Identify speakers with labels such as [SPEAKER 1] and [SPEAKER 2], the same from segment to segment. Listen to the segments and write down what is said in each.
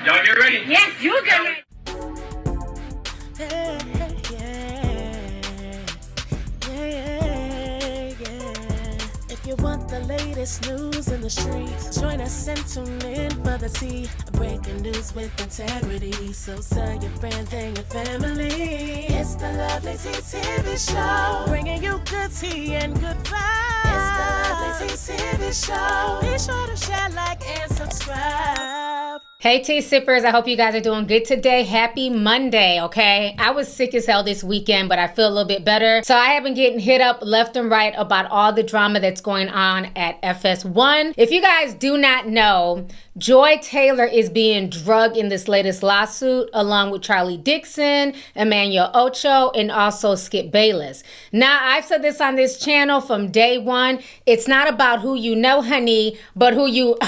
[SPEAKER 1] Y'all get ready?
[SPEAKER 2] Yes, you get ready.
[SPEAKER 3] If you want the latest news in the streets, join us and tune in for the tea. Breaking news with integrity. So tell your friends and your family. It's the Lovelyti TV show, bringing you good tea and good vibes. It's the Lovelyti TV show. Be sure to share, like, and subscribe.
[SPEAKER 2] Hey tea sippers, I hope you guys are doing good today. Happy Monday, okay? I was sick as hell this weekend, but I feel a little bit better. So I have been getting hit up left and right about all the drama that's going on at FS1. If you guys do not know, Joy Taylor is being drugged in this latest lawsuit along with Charlie Dixon, Emmanuel Acho, and also Skip Bayless. Now, I've said this on this channel from day one. It's not about who you know, honey, but who you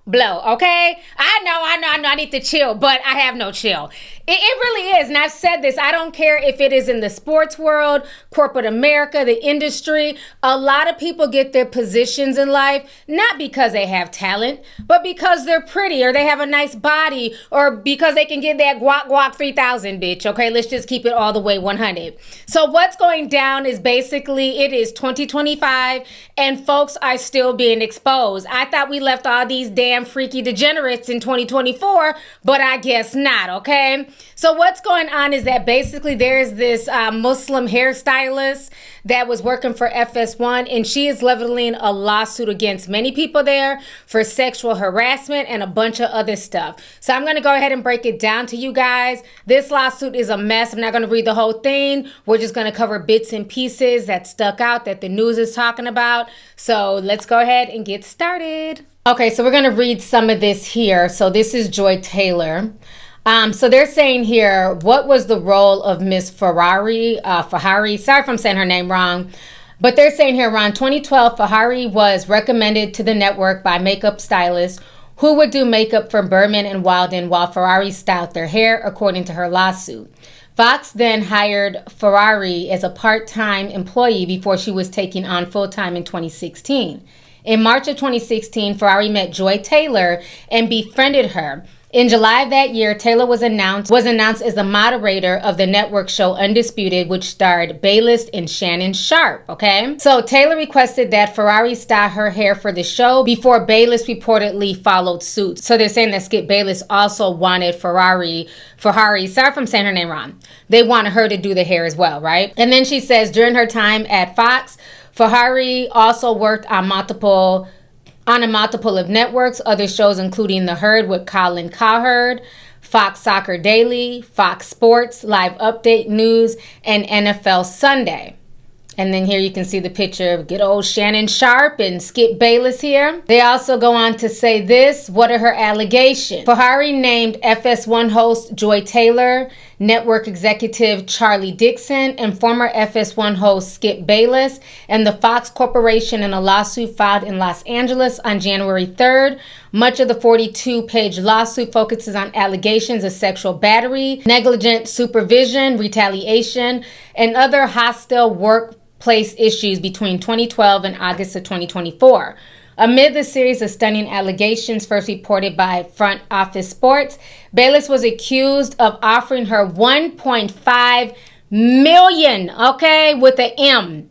[SPEAKER 2] blow, okay? I know, I need to chill, but I have no chill. It really is, and I've said this, I don't care if it is in the sports world, corporate America, the industry. A lot of people get their positions in life, not because they have talent, but because they're pretty, or they have a nice body, or because they can get that guac 3000, bitch, okay? Let's just keep it all the way 100. So what's going down is basically, it is 2025, and folks are still being exposed. I thought we left all these damn freaky degenerates in 2024, but I guess not, okay? So what's going on is that basically there's this Muslim hairstylist that was working for FS1, and she is leveling a lawsuit against many people there for sexual harassment and a bunch of other stuff. So I'm going to go ahead and break it down to you guys. This lawsuit is a mess. I'm not going to read the whole thing. We're just going to cover bits and pieces that stuck out that the news is talking about. So let's go ahead and get started. Okay, so we're going to read some of this here. So this is Joy Taylor. So they're saying here, what was the role of Miss Fahari? Sorry if I'm saying her name wrong. But they're saying here, around 2012, Fahari was recommended to the network by makeup stylists who would do makeup for Berman and Walden while Fahari styled their hair, according to her lawsuit. Fox then hired Fahari as a part-time employee before she was taken on full-time in 2016. In March of 2016, Fahari met Joy Taylor and befriended her. In July of that year, Taylor was announced as the moderator of the network show Undisputed, which starred Bayless and Shannon Sharpe, okay? So Taylor requested that Fahari style her hair for the show before Bayless reportedly followed suit. So they're saying that Skip Bayless also wanted Fahari, sorry if I'm saying her name wrong. They wanted her to do the hair as well, right? And then she says during her time at Fox, Fahari also worked on a multiple of networks, other shows including The Herd with Colin Cowherd, Fox Soccer Daily, Fox Sports, Live Update News, and NFL Sunday. And then here you can see the picture of good old Shannon Sharpe and Skip Bayless here. They also go on to say this. What are her allegations? Fahari named FS1 host Joy Taylor, network executive Charlie Dixon, and former FS1 host Skip Bayless, and the Fox Corporation in a lawsuit filed in Los Angeles on January 3rd. Much of the 42-page lawsuit focuses on allegations of sexual battery, negligent supervision, retaliation, and other hostile workplace issues between 2012 and August of 2024. Amid the series of stunning allegations first reported by Front Office Sports, Bayless was accused of offering her $1.5 million, okay, with an M,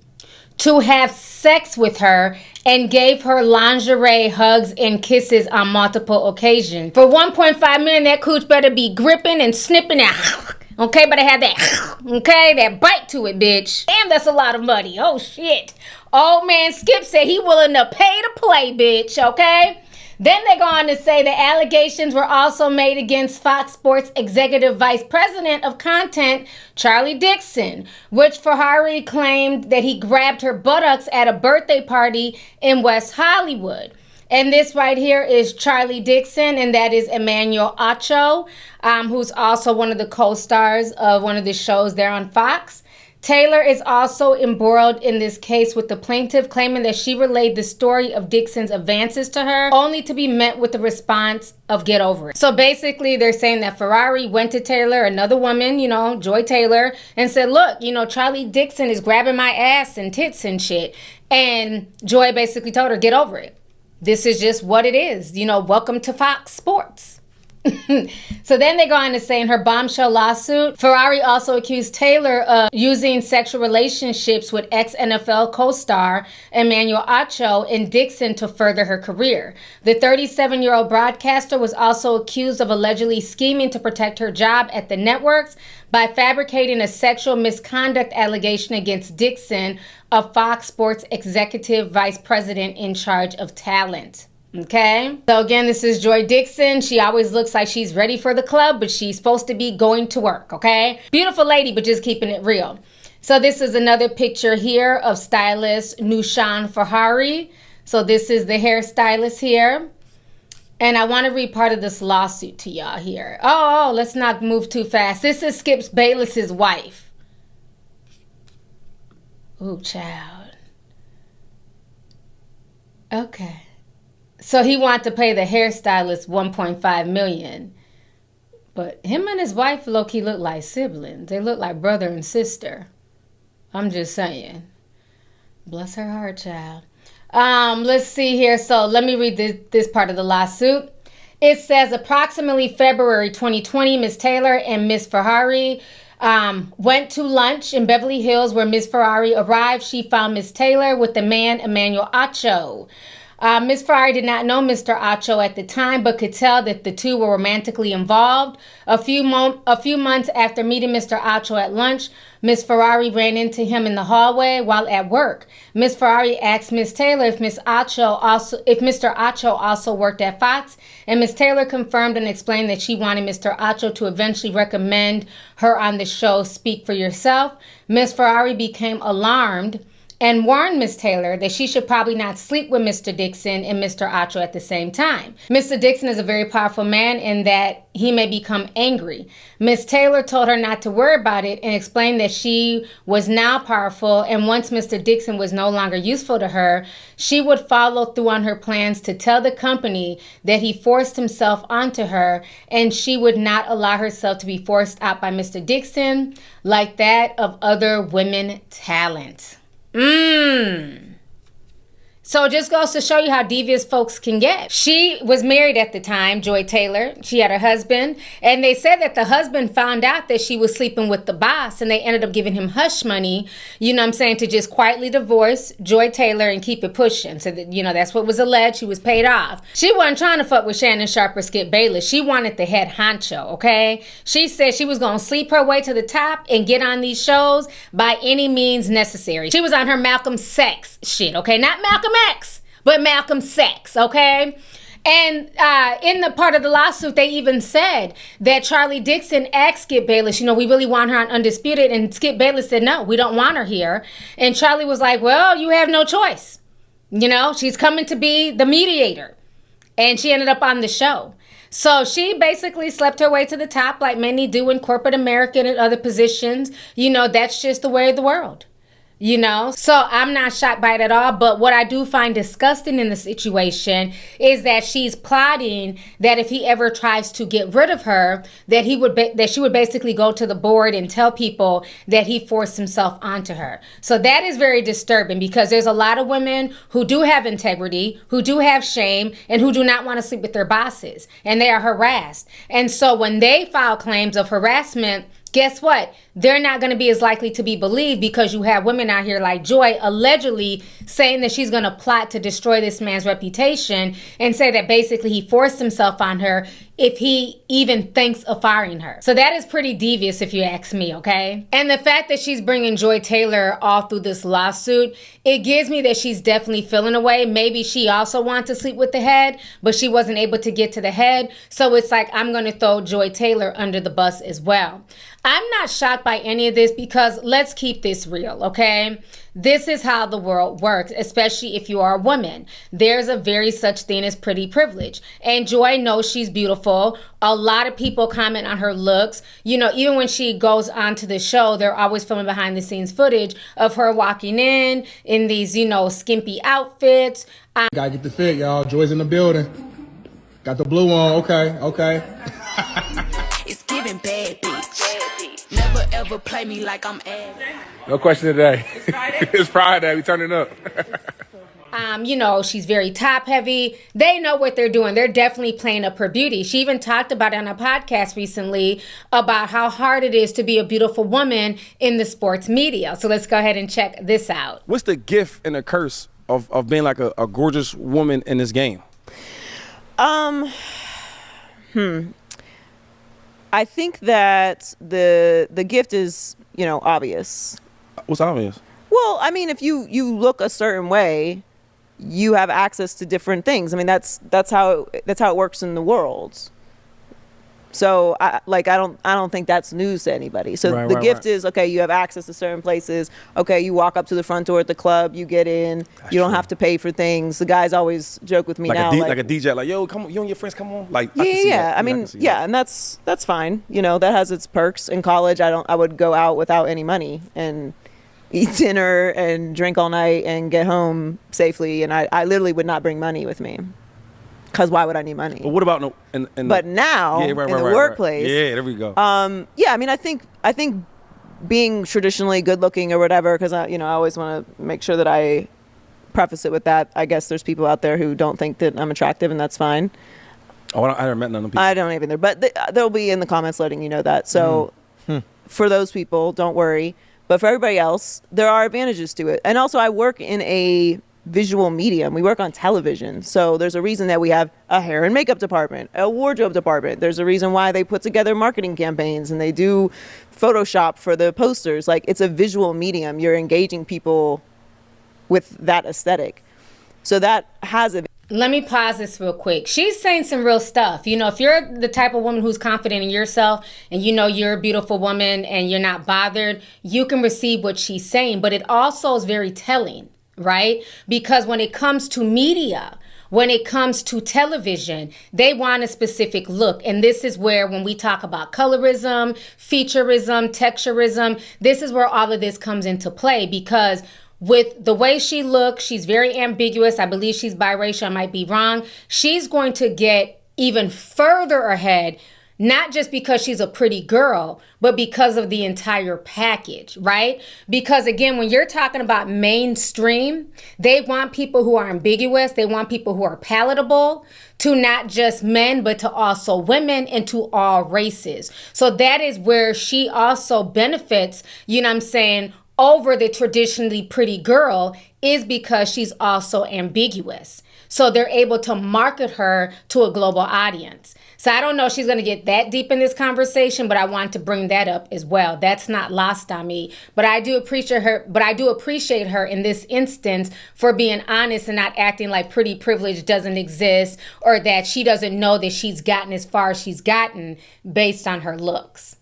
[SPEAKER 2] to have sex with her and gave her lingerie hugs and kisses on multiple occasions. For $1.5 million, that cooch better be gripping and snipping out. Okay, but I had that, okay, that bite to it, bitch. Damn, that's a lot of money. Oh, shit. Old man Skip said he willing to pay to play, bitch, okay? Then they go on to say the allegations were also made against Fox Sports Executive Vice President of Content, Charlie Dixon, which Fahari claimed that he grabbed her buttocks at a birthday party in West Hollywood. And this right here is Charlie Dixon, and that is Emmanuel Acho, who's also one of the co-stars of one of the shows there on Fox. Taylor is also embroiled in this case with the plaintiff, claiming that she relayed the story of Dixon's advances to her, only to be met with the response of get over it. So basically, they're saying that Fahari went to Taylor, another woman, Joy Taylor, and said, look, Charlie Dixon is grabbing my ass and tits and shit. And Joy basically told her, get over it. This is just what it is. Welcome to Fox Sports. So then they go on to say in her bombshell lawsuit, Ferrari also accused Taylor of using sexual relationships with ex-NFL co-star Emmanuel Acho and Dixon to further her career. The 37-year-old broadcaster was also accused of allegedly scheming to protect her job at the networks by fabricating a sexual misconduct allegation against Dixon, a Fox Sports executive vice president in charge of talent. Okay, so again, this is Joy Dixon. She always looks like she's ready for the club, but she's supposed to be going to work, okay? Beautiful lady, but just keeping it real. So this is another picture here of stylist Nushan Ferrari. So this is the hairstylist here. And I want to read part of this lawsuit to y'all here. Oh, let's not move too fast. This is Skip Bayless's wife. Ooh, child. Okay. So he wanted to pay the hairstylist $1.5 million. But him and his wife low-key look like siblings. They look like brother and sister. I'm just saying. Bless her heart, child. Let's see here. So let me read this part of the lawsuit. It says approximately February 2020, Ms. Taylor and Ms. Ferrari went to lunch in Beverly Hills. Where Ms. Ferrari arrived, she found Ms. Taylor with the man Emmanuel Acho. Ms. Ferrari did not know Mr. Acho at the time, but could tell that the two were romantically involved. A few months after meeting Mr. Acho at lunch, Ms. Ferrari ran into him in the hallway while at work. Ms. Ferrari asked Ms. Taylor if Mr. Acho also worked at Fox, and Ms. Taylor confirmed and explained that she wanted Mr. Acho to eventually recommend her on the show Speak for Yourself. Ms. Ferrari became alarmed and warned Ms. Taylor that she should probably not sleep with Mr. Dixon and Mr. Acho at the same time. Mr. Dixon is a very powerful man and that he may become angry. Ms. Taylor told her not to worry about it and explained that she was now powerful, and once Mr. Dixon was no longer useful to her, she would follow through on her plans to tell the company that he forced himself onto her, and she would not allow herself to be forced out by Mr. Dixon like that of other women talent. So it just goes to show you how devious folks can get. She was married at the time, Joy Taylor. She had her husband. And they said that the husband found out that she was sleeping with the boss. And they ended up giving him hush money, you know what I'm saying, to just quietly divorce Joy Taylor and keep it pushing. So that, you know, that's what was alleged. She was paid off. She wasn't trying to fuck with Shannon Sharp or Skip Bayless. She wanted the head honcho, okay? She said she was going to sleep her way to the top and get on these shows by any means necessary. She was on her Malcolm Sex shit, okay? Not Malcolm X, but Malcolm Sex, okay? And in the part of the lawsuit, they even said that Charlie Dixon asked Skip Bayless, you know, we really want her on Undisputed. And Skip Bayless said, no, we don't want her here. And Charlie was like, well, you have no choice. You know, she's coming to be the mediator. And she ended up on the show. So she basically slept her way to the top like many do in corporate America and other positions. You know, that's just the way of the world. You know, so I'm not shocked by it at all. But what I do find disgusting in the situation is that she's plotting that if he ever tries to get rid of her, that she would basically go to the board and tell people that he forced himself onto her. So that is very disturbing because there's a lot of women who do have integrity, who do have shame, and who do not want to sleep with their bosses, and they are harassed. And so when they file claims of harassment, guess what? They're not going to be as likely to be believed because you have women out here like Joy allegedly saying that she's going to plot to destroy this man's reputation and say that basically he forced himself on her if he even thinks of firing her. So that is pretty devious if you ask me, okay? And the fact that she's bringing Joy Taylor all through this lawsuit, it gives me that she's definitely feeling away. Maybe she also wanted to sleep with the head, but she wasn't able to get to the head. So it's like, I'm going to throw Joy Taylor under the bus as well. I'm not shocked by any of this because let's keep this real, okay? This is how the world works, especially if you are a woman. There's a very such thing as pretty privilege. And Joy knows she's beautiful. A lot of people comment on her looks. You know, even when she goes onto the show, they're always filming behind the scenes footage of her walking in these, you know, skimpy outfits.
[SPEAKER 1] Gotta get the fit, y'all. Joy's in the building. Got the blue on. Okay.
[SPEAKER 3] It's giving bad bitch. Never ever play me like I'm ass.
[SPEAKER 1] No question today. It's Friday. We turning up.
[SPEAKER 2] She's very top heavy. They know what they're doing. They're definitely playing up her beauty. She even talked about it on a podcast recently about how hard it is to be a beautiful woman in the sports media. So let's go ahead and check this out.
[SPEAKER 4] What's the gift and the curse of being like a gorgeous woman in this game?
[SPEAKER 5] I think that the gift is, obvious.
[SPEAKER 4] What's obvious?
[SPEAKER 5] Well, I mean, if you look a certain way, you have access to different things. I mean, that's how it works in the world. So I don't think that's news to anybody. So the gift is, okay, you have access to certain places. Okay, you walk up to the front door at the club, you get in. You don't have to pay for things. The guys always joke with me
[SPEAKER 4] like
[SPEAKER 5] now,
[SPEAKER 4] like a DJ, like, yo, come on, you and your friends, come on. Like,
[SPEAKER 5] yeah. I mean, and that's fine. That has its perks. In college, I would go out without any money and eat dinner and drink all night and get home safely. And I literally would not bring money with me. Because why would I need money?
[SPEAKER 4] But what about
[SPEAKER 5] but now in the workplace?
[SPEAKER 4] Yeah, there we go.
[SPEAKER 5] I mean, I think being traditionally good looking or whatever, because I always want to make sure that I preface it with that. I guess there's people out there who don't think that I'm attractive, and that's fine.
[SPEAKER 4] Oh, I haven't met none of them people.
[SPEAKER 5] I don't even there, but they'll be in the comments letting you know that. So for those people, don't worry. But for everybody else, there are advantages to it. And also, I work in a visual medium. We work on television. So there's a reason that we have a hair and makeup department, a wardrobe department. There's a reason why they put together marketing campaigns and they do Photoshop for the posters. Like, it's a visual medium. You're engaging people with that aesthetic. So that has a...
[SPEAKER 2] Let me pause this real quick. She's saying some real stuff. If you're the type of woman who's confident in yourself and you're a beautiful woman and you're not bothered, you can receive what she's saying. But it also is very telling, right? Because when it comes to media, when it comes to television, they want a specific look. And this is where, when we talk about colorism, featureism, texturism, this is where all of this comes into play. Because with the way she looks, she's very ambiguous. I believe she's biracial. I might be wrong. She's going to get even further ahead, not just because she's a pretty girl, but because of the entire package, right? Because again, when you're talking about mainstream, they want people who are ambiguous. They want people who are palatable to not just men, but to also women and to all races. So that is where she also benefits, over the traditionally pretty girl, is because she's also ambiguous. So they're able to market her to a global audience. So I don't know if she's going to get that deep in this conversation, but I want to bring that up as well. That's not lost on me. But I do appreciate her in this instance for being honest and not acting like pretty privilege doesn't exist, or that she doesn't know that she's gotten as far as she's gotten based on her looks.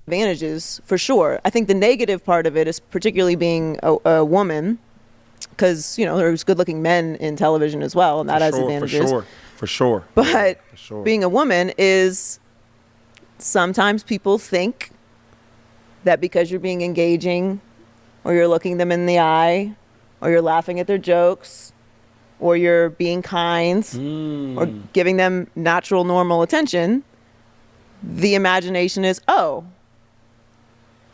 [SPEAKER 5] Advantages for sure. I think the negative part of it is particularly being a woman, because there's good-looking men in television as well, and that has advantages.
[SPEAKER 4] For sure.
[SPEAKER 5] But being a woman is, sometimes people think that because you're being engaging, or you're looking them in the eye, or you're laughing at their jokes, or you're being kind, or giving them natural, normal attention, the imagination is, oh,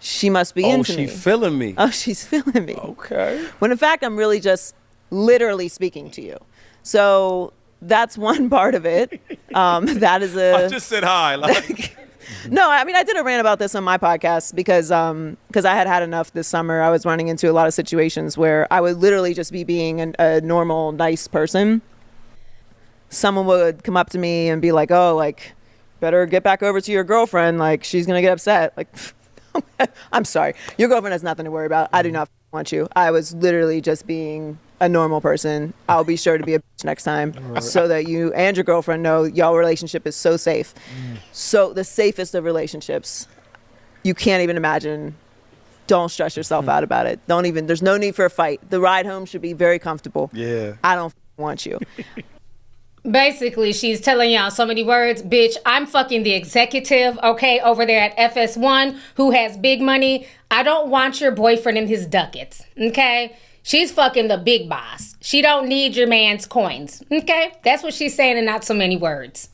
[SPEAKER 5] she must be into me.
[SPEAKER 4] Oh, she's feeling me.
[SPEAKER 5] Oh, she's feeling me.
[SPEAKER 4] Okay.
[SPEAKER 5] When in fact, I'm really just literally speaking to you. So that's one part of it. That is
[SPEAKER 4] I just said hi.
[SPEAKER 5] No, I mean, I did a rant about this on my podcast because I had enough this summer. I was running into a lot of situations where I would literally just be being a normal, nice person. Someone would come up to me and be like, oh, like, better get back over to your girlfriend. Like, she's going to get upset. Like, I'm sorry. Your girlfriend has nothing to worry about. I do not want you. I was literally just being a normal person. I'll be sure to be a bitch next time so that you and your girlfriend know y'all relationship is so safe. So the safest of relationships. You can't even imagine. Don't stress yourself out about it. There's no need for a fight. The ride home should be very comfortable.
[SPEAKER 4] Yeah.
[SPEAKER 5] I don't want you.
[SPEAKER 2] Basically, she's telling y'all so many words. Bitch, I'm fucking the executive, okay, over there at FS1 who has big money. I don't want your boyfriend and his ducats, okay? She's fucking the big boss. She don't need your man's coins, okay? That's what she's saying in not so many words.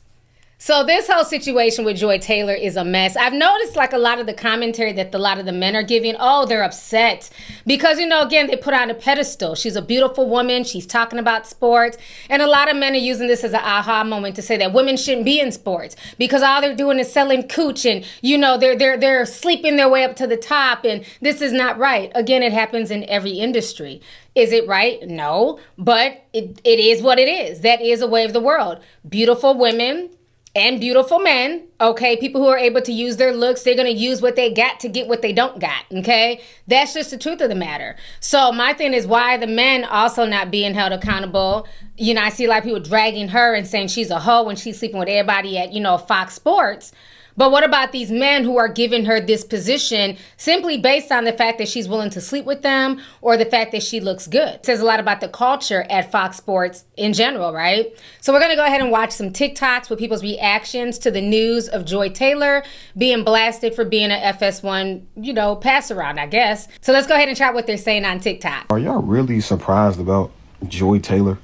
[SPEAKER 2] So this whole situation with Joy Taylor is a mess. I've noticed like a lot of the commentary that a lot of the men are giving, oh, they're upset because, you know, again, they put her on a pedestal. She's a beautiful woman. She's talking about sports. And a lot of men are using this as an aha moment to say that women shouldn't be in sports because all they're doing is selling cooch and, you know, they're sleeping their way up to the top. And this is not right. Again, it happens in every industry. Is it right? No, but it is what it is. That is a way of the world. Beautiful women and beautiful men, okay? People who are able to use their looks, they're going to use what they got to get what they don't got, okay? That's just the truth of the matter. So my thing is, why are the men also not being held accountable? You know, I see a lot of people dragging her and saying she's a hoe when she's sleeping with everybody at, you know, Fox Sports. But what about these men who are giving her this position simply based on the fact that she's willing to sleep with them or the fact that she looks good? It says a lot about the culture at Fox Sports in general, right? So we're going to go ahead and watch some TikToks with people's reactions to the news of Joy Taylor being blasted for being an FS1, you know, pass around, I guess. So let's go ahead and try what they're saying on TikTok.
[SPEAKER 6] Are y'all really surprised about Joy Taylor?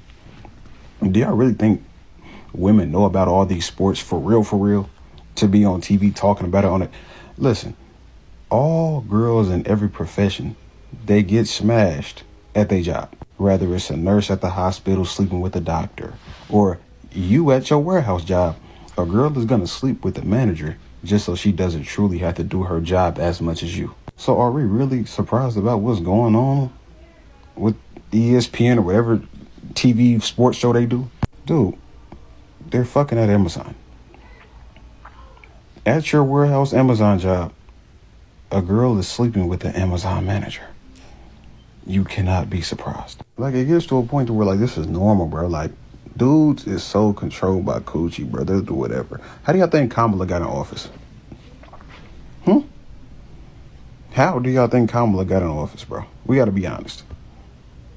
[SPEAKER 6] Do y'all really think women know about all these sports for real? To be on TV talking about it on it. Listen, all girls in every profession, they get smashed at their job. Whether it's a nurse at the hospital sleeping with a doctor, or you at your warehouse job, a girl is gonna sleep with the manager just so she doesn't truly have to do her job as much as you. So are we really surprised about what's going on with ESPN or whatever TV sports show they do? Dude, they're fucking at Amazon. At your warehouse Amazon job, a girl is sleeping with the Amazon manager. You cannot be surprised. Like, it gets to a point to where, like, this is normal, bro. Like, dudes is so controlled by coochie, bro. They'll do whatever. How do y'all think Kamala got in office? How do y'all think Kamala got in office, bro? We gotta be honest.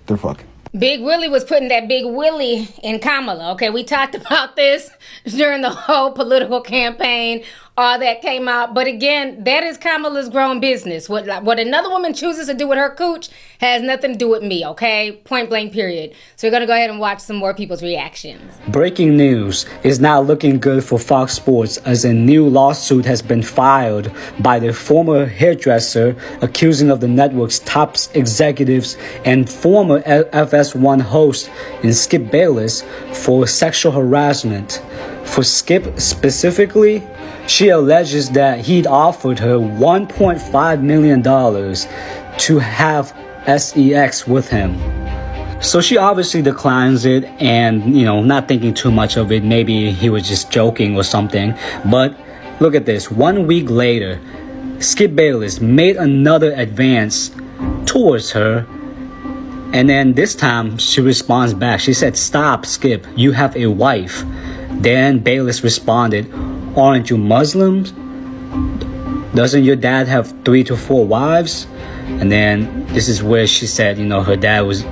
[SPEAKER 6] They're fucking.
[SPEAKER 2] Big Willie was putting that big Willie in Kamala, okay? We talked about this during the whole political campaign, all that came out. But again, that is Kamala's grown business. What another woman chooses to do with her cooch has nothing to do with me, okay? Point blank, period. So we're going to go ahead and watch some more people's reactions.
[SPEAKER 7] Breaking news is not looking good for Fox Sports as a new lawsuit has been filed by the former hairdresser accusing of the network's top executives and former FS1 host in Skip Bayless for sexual harassment. For Skip specifically, she alleges that he'd offered her $1.5 million to have sex with him. So she obviously declines it and, you know, not thinking too much of it. Maybe he was just joking or something. But look at this. 1 week later, Skip Bayless made another advance towards her. And then this time she responds back. She said, "Stop, Skip. You have a wife." Then Bayless responded, "Aren't you Muslims? Doesn't your dad have 3 to 4 wives?" And then this is where she said, you know, her dad was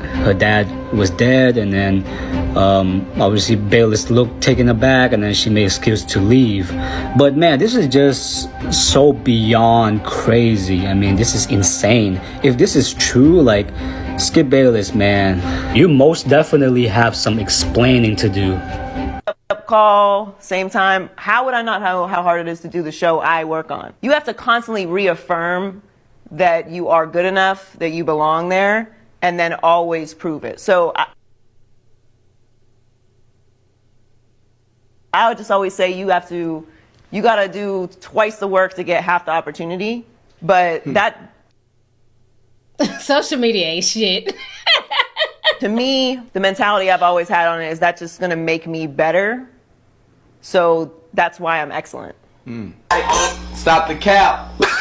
[SPEAKER 7] dead. And then obviously Bayless looked taken aback, and then she made excuse to leave. But man, this is just so beyond crazy. I mean, this is insane. If this is true, like, Skip Bayless, man, you most definitely have some explaining to do.
[SPEAKER 5] Call, same time. How would I not know how hard it is to do the show I work on? You have to constantly reaffirm that you are good enough, that you belong there, and then always prove it. So I would just always say you gotta do twice the work to get half the opportunity. But that
[SPEAKER 2] Social media ain't shit.
[SPEAKER 5] to me, the mentality I've always had on it is that's just gonna make me better. So that's why I'm excellent.
[SPEAKER 8] Stop the cap. Stop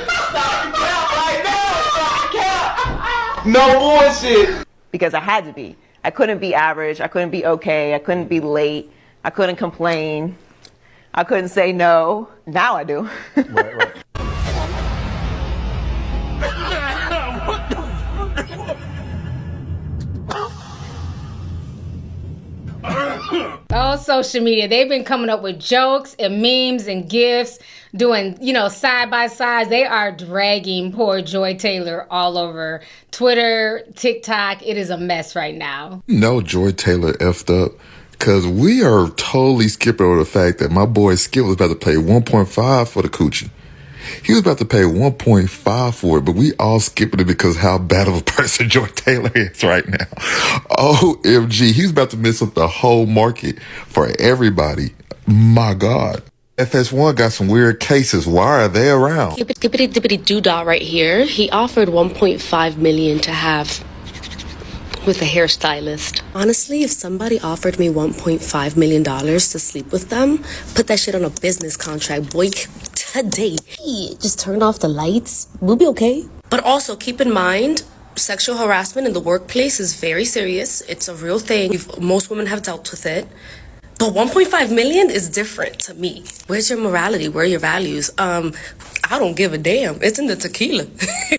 [SPEAKER 8] the cap right now. Stop the cap. No bullshit.
[SPEAKER 5] Because I had to be. I couldn't be average. I couldn't be okay. I couldn't be late. I couldn't complain. I couldn't say no. Now I do.
[SPEAKER 8] Right.
[SPEAKER 2] Oh, social media. They've been coming up with jokes and memes and GIFs, doing, you know, side by sides. They are dragging poor Joy Taylor all over Twitter, TikTok. It is a mess right now.
[SPEAKER 9] No, Joy Taylor effed up because we are totally skipping over the fact that my boy Skip was about to pay 1.5 for the coochie. He was about to pay 1.5 for it, but we all skipping it because how bad of a person Joy Taylor is right now. OMG, he's about to mess up the whole market for everybody. My God. FS1 got some weird cases. Why are they around?
[SPEAKER 10] Skippity dippity doodah right here. He offered $1.5 million to have with a hairstylist. Honestly, if somebody offered me $1.5 million to sleep with them, put that shit on a business contract, boy, today. Just turn off the lights. We'll be okay. But also keep in mind, sexual harassment in the workplace is very serious. It's a real thing. Most women have dealt with it. But 1.5 million is different to me. Where's your morality? Where are your values? I don't give a damn. It's in the tequila.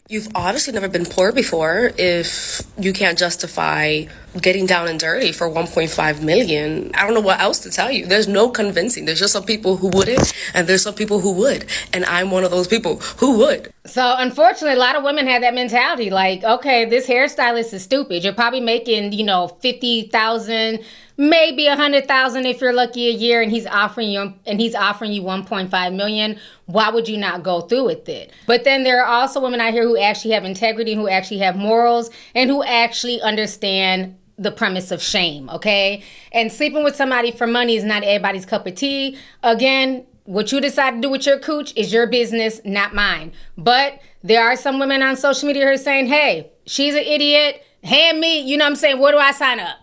[SPEAKER 10] You've obviously never been poor before if you can't justify getting down and dirty for 1.5 million. I don't know what else to tell you. There's no convincing. There's just some people who wouldn't, and there's some people who would. And I'm one of those people who would.
[SPEAKER 2] So unfortunately, a lot of women have that mentality. Like, okay, this hairstylist is stupid. You're probably making, 50,000, maybe 100,000 if you're lucky a year, and he's offering you 1.5 million. Why would you not go through with it? But then there are also women out here who actually have integrity, who actually have morals, and who actually understand the premise of shame, okay? And sleeping with somebody for money is not everybody's cup of tea. Again, what you decide to do with your cooch is your business, not mine. But there are some women on social media who are saying, hey, she's an idiot, hand me, where do I sign up?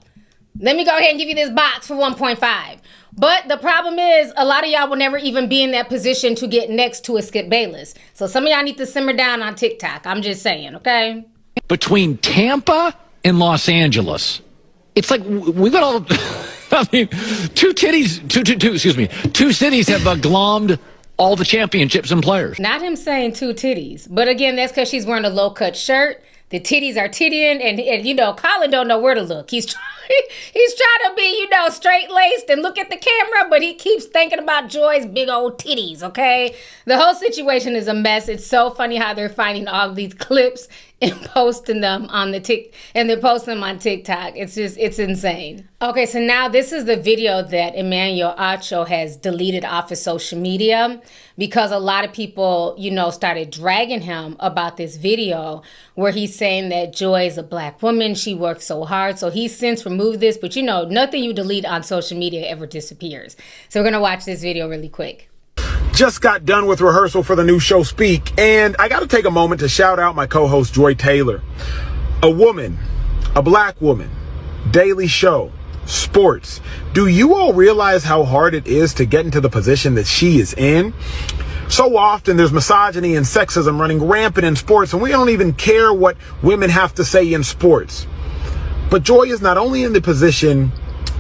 [SPEAKER 2] Let me go ahead and give you this box for 1.5. But the problem is a lot of y'all will never even be in that position to get next to a Skip Bayless. So some of y'all need to simmer down on TikTok. I'm just saying, okay?
[SPEAKER 11] Between Tampa and Los Angeles, it's like we got all, two cities have glommed all the championships and players.
[SPEAKER 2] Not him saying two titties. But again, that's because she's wearing a low-cut shirt. The titties are tittying, and Colin don't know where to look. He's trying to be, straight-laced and look at the camera, but he keeps thinking about Joy's big old titties, okay? The whole situation is a mess. It's so funny how they're finding all these clips and posting them on they're posting them on TikTok. It's insane. Okay, so now this is the video that Emmanuel Acho has deleted off of social media because a lot of people, started dragging him about this video where he's saying that Joy is a black woman. She works so hard. So he's since removed this, but nothing you delete on social media ever disappears. So we're going to watch this video really quick.
[SPEAKER 12] Just got done with rehearsal for the new show Speak, and I got to take a moment to shout out my co-host Joy Taylor. A woman, a black woman, daily show, sports. Do you all realize how hard it is to get into the position that she is in? So often there's misogyny and sexism running rampant in sports, and we don't even care what women have to say in sports. But Joy is not only in the position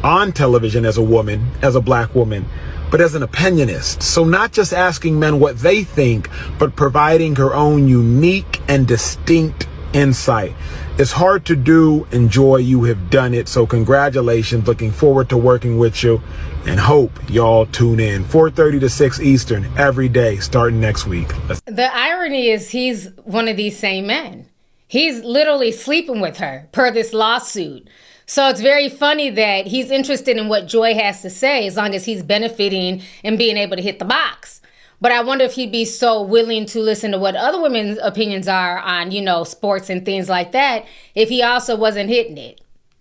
[SPEAKER 12] on television as a woman, as a black woman, but as an opinionist. So not just asking men what they think, but providing her own unique and distinct insight. It's hard to do, and Joy, you have done it. So congratulations. Looking forward to working with you, and hope y'all tune in 4:30 to 6 Eastern every day starting next week.
[SPEAKER 2] The irony is he's one of these same men. He's literally sleeping with her per this lawsuit. So it's very funny that he's interested in what Joy has to say as long as he's benefiting and being able to hit the box. But I wonder if he'd be so willing to listen to what other women's opinions are on, sports and things like that if he also wasn't hitting it.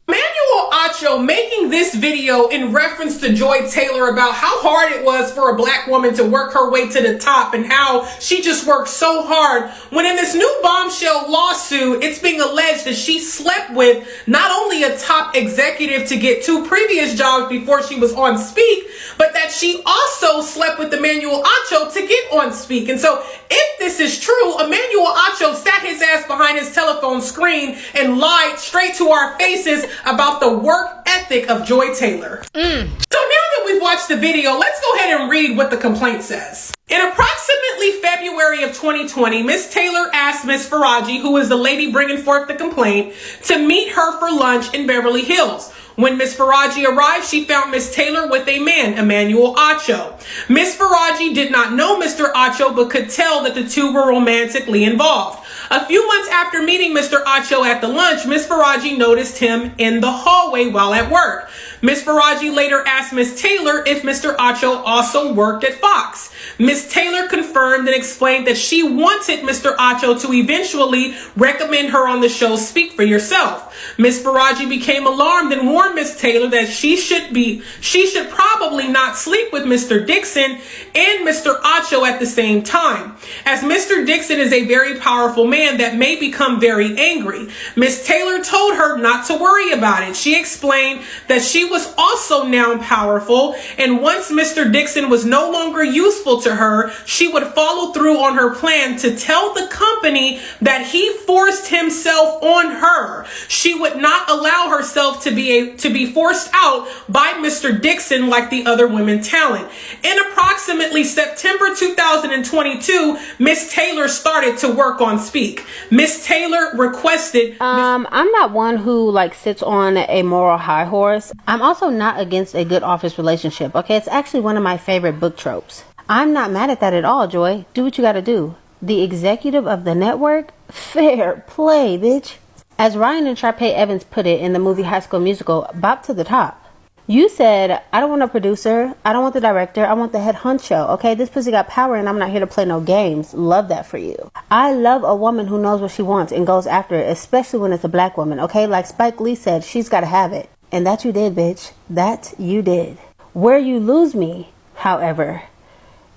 [SPEAKER 13] Emmanuel Acho making this video in reference to Joy Taylor about how hard it was for a black woman to work her way to the top and how she just worked so hard, when in this new bombshell lawsuit, it's being alleged that she slept with not only a top executive to get 2 previous jobs before she was on Speak, but that she also slept with Emmanuel Acho to get on Speak. And so if this is true, Emmanuel Acho sat his ass behind his telephone screen and lied straight to our faces about the work ethic of Joy Taylor. So now that we've watched the video, let's go ahead and read what the complaint says. In approximately February of 2020, Miss Taylor asked Miss Faraji, who is the lady bringing forth the complaint, to meet her for lunch in Beverly Hills. When Miss Faraji arrived, she found Miss Taylor with a man, Emmanuel Acho. Miss Faraji did not know Mr. Acho, but could tell that the two were romantically involved. A few months after meeting Mr. Acho at the lunch, Miss Faraji noticed him in the hallway while at work. Ms. Faraji later asked Ms. Taylor if Mr. Acho also worked at Fox. Ms. Taylor confirmed and explained that she wanted Mr. Acho to eventually recommend her on the show Speak for Yourself. Ms. Faraji became alarmed and warned Ms. Taylor that she should probably not sleep with Mr. Dixon and Mr. Acho at the same time, as Mr. Dixon is a very powerful man that may become very angry. Ms. Taylor told her not to worry about it. She explained that she was also now powerful, and once Mr. Dixon was no longer useful to her, she would follow through on her plan to tell the company that he forced himself on her. She would not allow herself to be forced out by Mr. Dixon like the other women talent. In approximately September 2022, Miss Taylor started to work on Speak. Miss Taylor requested...
[SPEAKER 2] I'm not one who sits on a moral high horse. I'm also not against a good office relationship. Okay, it's actually one of my favorite book tropes. I'm not mad at that at all, Joy. Do what you gotta do. The executive of the network? Fair play, bitch. As Ryan and Sharpay Evans put it in the movie High School Musical, bop to the top. You said, I don't want a producer, I don't want the director, I want the head honcho, okay? This pussy got power and I'm not here to play no games. Love that for you. I love a woman who knows what she wants and goes after it, especially when it's a black woman, okay? Like Spike Lee said, she's gotta have it. And that you did, bitch. That you did. Where you lose me, however,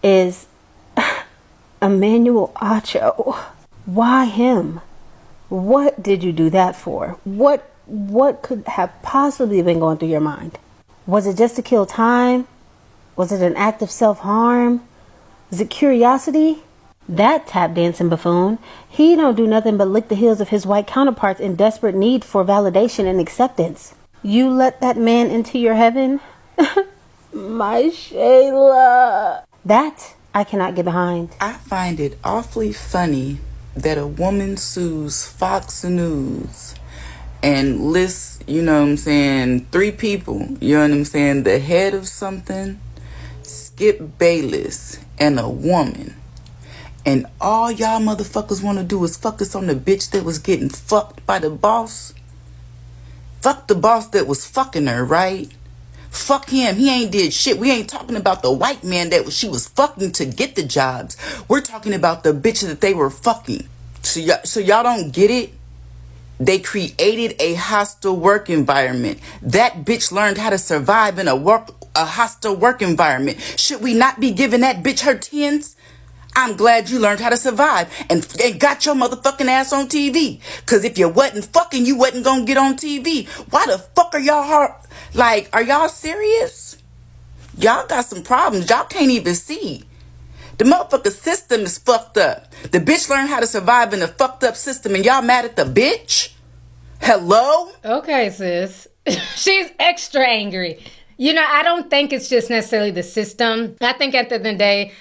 [SPEAKER 2] is Emmanuel Acho. Why him? What did you do that for? What could have possibly been going through your mind? Was it just to kill time? Was it an act of self-harm? Was it curiosity? That tap dancing buffoon, he don't do nothing but lick the heels of his white counterparts in desperate need for validation and acceptance. You let that man into your heaven? My Shayla. That I cannot get behind.
[SPEAKER 14] I find it awfully funny that a woman sues Fox News and lists, 3 people, the head of something, Skip Bayless, and a woman. And all y'all motherfuckers want to do is focus on the bitch that was getting fucked by the boss. Fuck the boss that was fucking her, right? Fuck him. He ain't did shit. We ain't talking about the white man that she was fucking to get the jobs. We're talking about the bitch that they were fucking. So y'all don't get it? They created a hostile work environment. That bitch learned how to survive in a hostile work environment. Should we not be giving that bitch her tens? I'm glad you learned how to survive and got your motherfucking ass on TV. Cause if you wasn't fucking, you wasn't gonna get on TV. Why the fuck are y'all are y'all serious? Y'all got some problems y'all can't even see. The motherfucker system is fucked up. The bitch learned how to survive in a fucked up system and y'all mad at the bitch? Hello?
[SPEAKER 2] Okay, sis. She's extra angry. I don't think it's just necessarily the system. I think at the end of the day,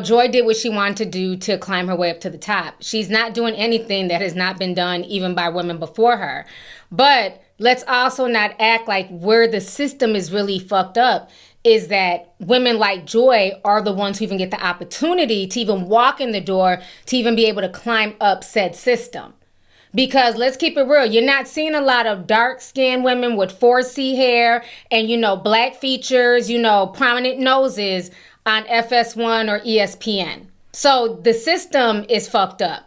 [SPEAKER 2] Joy did what she wanted to do to climb her way up to the top. She's not doing anything that has not been done even by women before her. But let's also not act like where the system is really fucked up is that women like Joy are the ones who even get the opportunity to even walk in the door to even be able to climb up said system. Because let's keep it real, you're not seeing a lot of dark-skinned women with 4C hair and, black features, prominent noses on FS1 or ESPN. So the system is fucked up.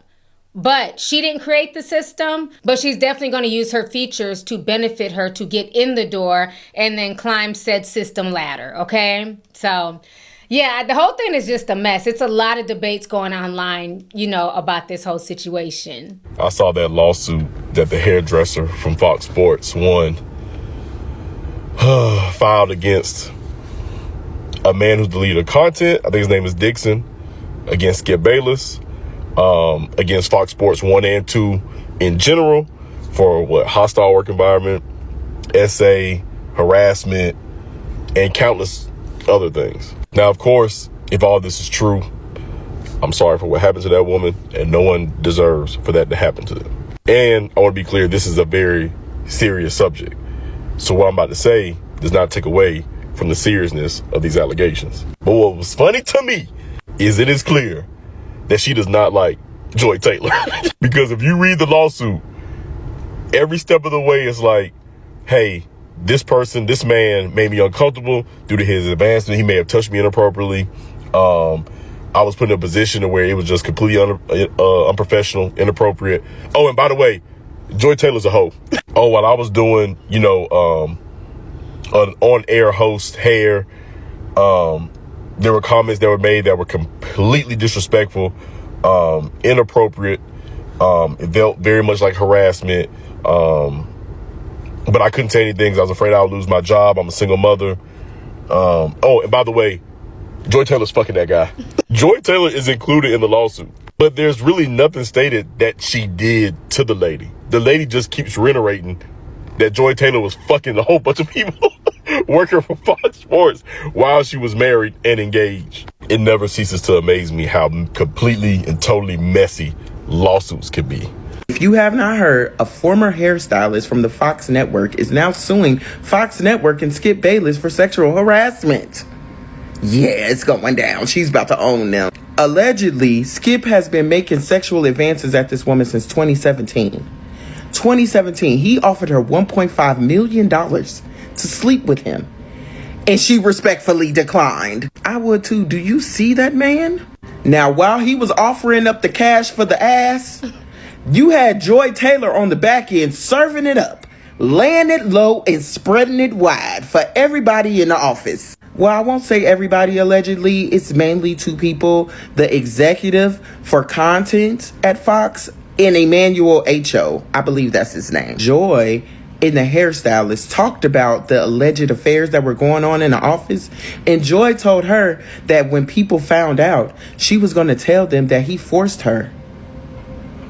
[SPEAKER 2] But she didn't create the system, but she's definitely going to use her features to benefit her to get in the door and then climb said system ladder, okay? So, yeah, the whole thing is just a mess. It's a lot of debates going online, about this whole situation.
[SPEAKER 15] I saw that lawsuit that the hairdresser from Fox Sports 1 filed against a man who deleted content. I think his name is Dixon, against Skip Bayless. Against Fox Sports 1 and 2 in general for hostile work environment, essay, harassment, and countless other things. Now, of course, if all this is true, I'm sorry for what happened to that woman, and no one deserves for that to happen to them. And I want to be clear, this is a very serious subject. So what I'm about to say does not take away from the seriousness of these allegations. But what was funny to me is it is clear that she does not like Joy Taylor. Because if you read the lawsuit, every step of the way is like, hey, this man made me uncomfortable due to his advancement. He may have touched me inappropriately. I was put in a position where it was just completely unprofessional, inappropriate. Oh, and by the way, Joy Taylor's a hoe. Oh, while I was doing, an on-air host hair, there were comments that were made that were completely disrespectful, inappropriate. It felt very much like harassment. But I couldn't say anything because I was afraid I would lose my job. I'm a single mother. Oh, and by the way, Joy Taylor's fucking that guy. Joy Taylor is included in the lawsuit, but there's really nothing stated that she did to the lady. The lady just keeps reiterating that Joy Taylor was fucking a whole bunch of people working for Fox Sports while she was married and engaged. It never ceases to amaze me how completely and totally messy lawsuits can be.
[SPEAKER 8] If you have not heard, a former hairstylist from the Fox Network is now suing Fox Network and Skip Bayless for sexual harassment. Yeah, it's going down. She's about to own them. Allegedly, Skip has been making sexual advances at this woman since 2017. 2017, he offered her $1.5 million to sleep with him, and she respectfully declined. I would too. Do you see that man? Now, while he was offering up the cash for the ass, you had Joy Taylor on the back end serving it up, laying it low and spreading it wide for everybody in the office. Well, I won't say everybody allegedly. It's mainly two people, the executive for content at Fox and Emmanuel Acho. I believe that's his name. Joy and the hairstylist talked about the alleged affairs that were going on in the office. And Joy told her that when people found out, she was going to tell them that he forced her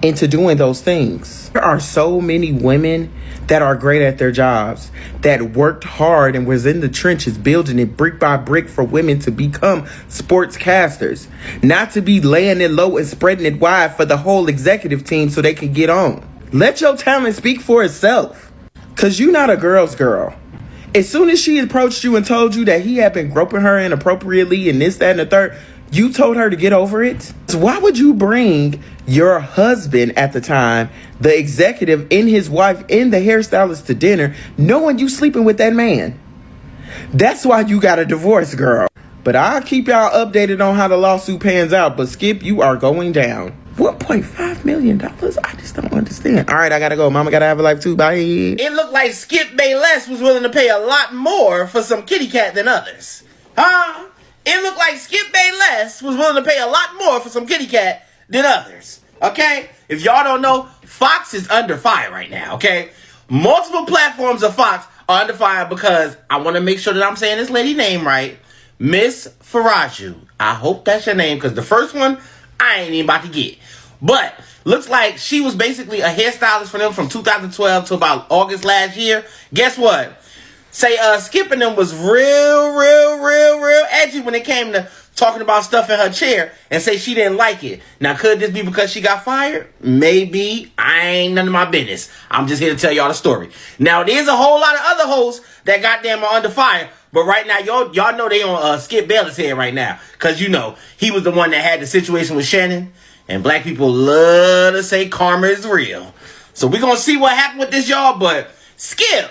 [SPEAKER 8] into doing those things. There are so many women that are great at their jobs, that worked hard and was in the trenches building it brick by brick for women to become sportscasters, not to be laying it low and spreading it wide for the whole executive team so they can get on. Let your talent speak for itself, because you're not a girl's girl. As soon as she approached you and told you that he had been groping her inappropriately and this, that, and the third, you told her to get over it. So why would you bring your husband at the time, the executive, and his wife, and the hairstylist to dinner, knowing you sleeping with that man? That's why you got a divorce, girl. But I'll keep y'all updated on how the lawsuit pans out. But Skip, you are going down. $1.5 million? I just don't understand. All right, I gotta go. Mama gotta have a life too. Bye.
[SPEAKER 16] It looked like Skip Bayless was willing to pay a lot more for some kitty cat than others. Huh? It looked like Skip Bayless was willing to pay a lot more for some kitty cat than others. Okay? If y'all don't know, Fox is under fire right now, okay? Multiple platforms of Fox are under fire because I want to make sure that I'm saying this lady name right. Miss Faraju. I hope that's your name because the first one I ain't even about to get. But looks like she was basically a hairstylist for them from 2012 to about August last year. Guess what? Say Skip and them was real edgy when it came to talking about stuff in her chair and say she didn't like it. Now, could this be because she got fired? Maybe. I ain't none of my business. I'm just here to tell y'all the story. Now, there's a whole lot of other hosts that goddamn are under fire. But right now, y'all know they on Skip Bayless' head right now. Because, you know, he was the one that had the situation with Shannon. And black people love to say karma is real. So we're going to see what happened with this, y'all. But Skip,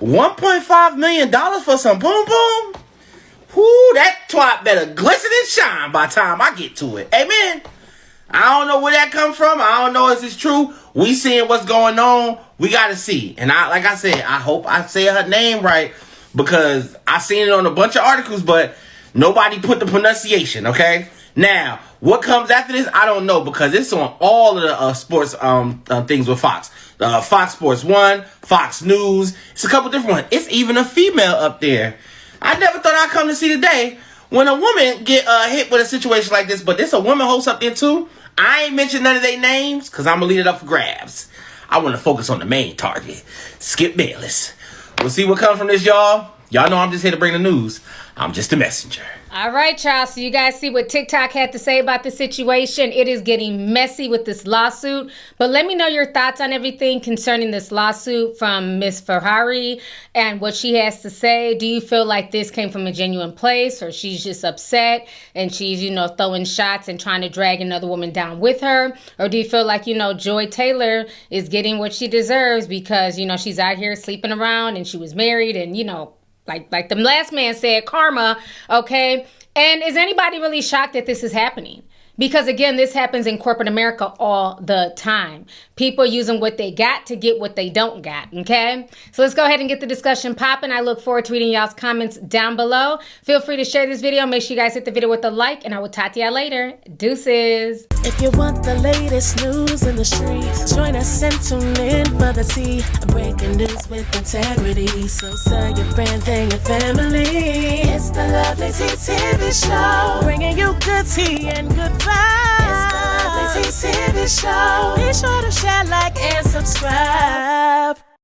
[SPEAKER 16] $1.5 million for some boom boom? Whoo, that twat better glisten and shine by the time I get to it. Amen. I don't know where that come from. I don't know if it's true. We seeing what's going on. We got to see. And like I said, I hope I say her name right because I seen it on a bunch of articles, but nobody put the pronunciation, okay? Now, what comes after this, I don't know because it's on all of the sports things with Fox. Fox Sports 1, Fox News. It's a couple different ones. It's even a female up there. I never thought I'd come to see the day when a woman get hit with a situation like this, but there's a woman host up there too. I ain't mentioned none of their names because I'm going to leave it up for grabs. I want to focus on the main target, Skip Bayless. We'll see what comes from this, y'all. Y'all know I'm just here to bring the news. I'm just a messenger.
[SPEAKER 2] All right, y'all. So you guys see what TikTok had to say about the situation. It is getting messy with this lawsuit. But let me know your thoughts on everything concerning this lawsuit from Miss Ferrari and what she has to say. Do you feel like this came from a genuine place, or she's just upset and she's, throwing shots and trying to drag another woman down with her? Or do you feel like, Joy Taylor is getting what she deserves because, she's out here sleeping around and she was married and, like the last man said, karma, okay? And is anybody really shocked that this is happening? Because again, this happens in corporate America all the time. People using what they got to get what they don't got, okay? So let's go ahead and get the discussion popping. I look forward to reading y'all's comments down below. Feel free to share this video. Make sure you guys hit the video with a like, and I will talk to y'all later. Deuces.
[SPEAKER 3] If you want the latest news in the streets, join us and tune in for the tea. Breaking news with integrity. So tell your friends and your family. It's the Lovelyti TV show, bringing you good tea and good vibes. It's the Lovelyti TV show. Be sure to share, like, and subscribe.